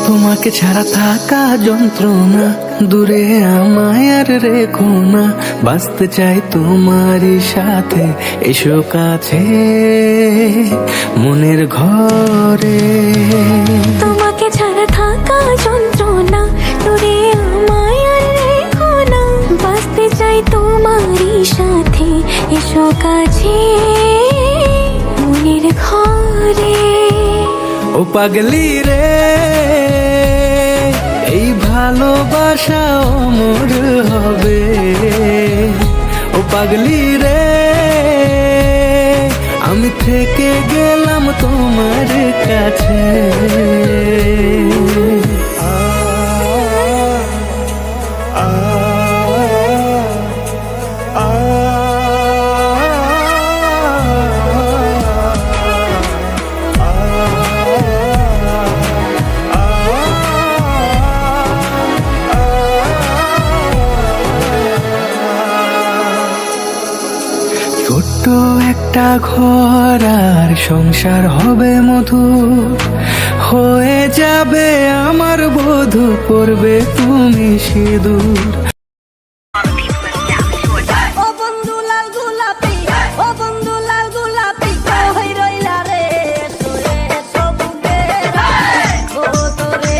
তোমাকে ছাড়া থাকা যন্ত্রণা, দূরে আমায় আর রেখো না। বাঁচতে চাই তোমারই সাথে, এসো কাছে মনের ঘরে। তোমাকে ছাড়া থাকা যন্ত্রণা, দূরে আমায় আর রেখো না। বাঁচতে চাই তোমারই সাথে, এসো কাছে মনের ঘরে। ও পাগলি রে, এই ভালোবাসা অমর হবে। ও পাগলি রে, আমি থেকে গেলাম তোমার কাছে। ছোট্ট একটা ঘর আর সংসার হবে মধুর, হয়ে যাবে আমার বধূ, পড়বে তুমি সিঁদুর। ও বন্ধু লাল গোলাপি, ও বন্ধু লাল গোলাপি, কই রইলা রে তোরে সবুকে রাখি, ও তোরে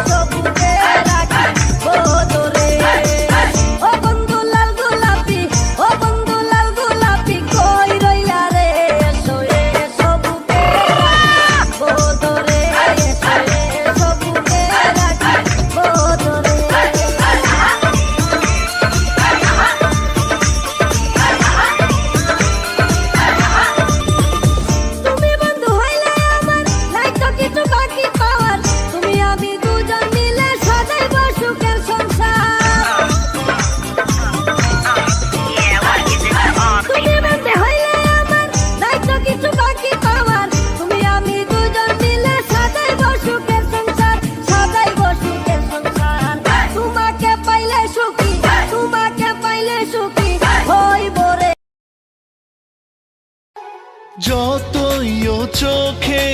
সবুকে রাখি, ও তোরে। ও বন্ধু লাল গোলাপি, ও বন্ধু লাল গোলাপি, কই রইলা রে তোরে সবুকে রাখি, ও তোরে সবুকে রাখি, ও তোরে। তুমি বন্ধু হইলে আমার, নাই তো কিছু বাকি পাওয়ার। তুমি আমি দুজন মিলে সাজাইব সুখের সংসার। তুমি বন্ধু হইলে আমার, নাই তো কিছু বাকি পাওয়ার। তুমি আমি দুজন মিলে সাজাইব সুখের সংসার, সাজাইব সুখের সংসার। তোমাকে পাইলে সুখী, তোমাকে পাইলে সুখী হইব রে। যতই ও চোখে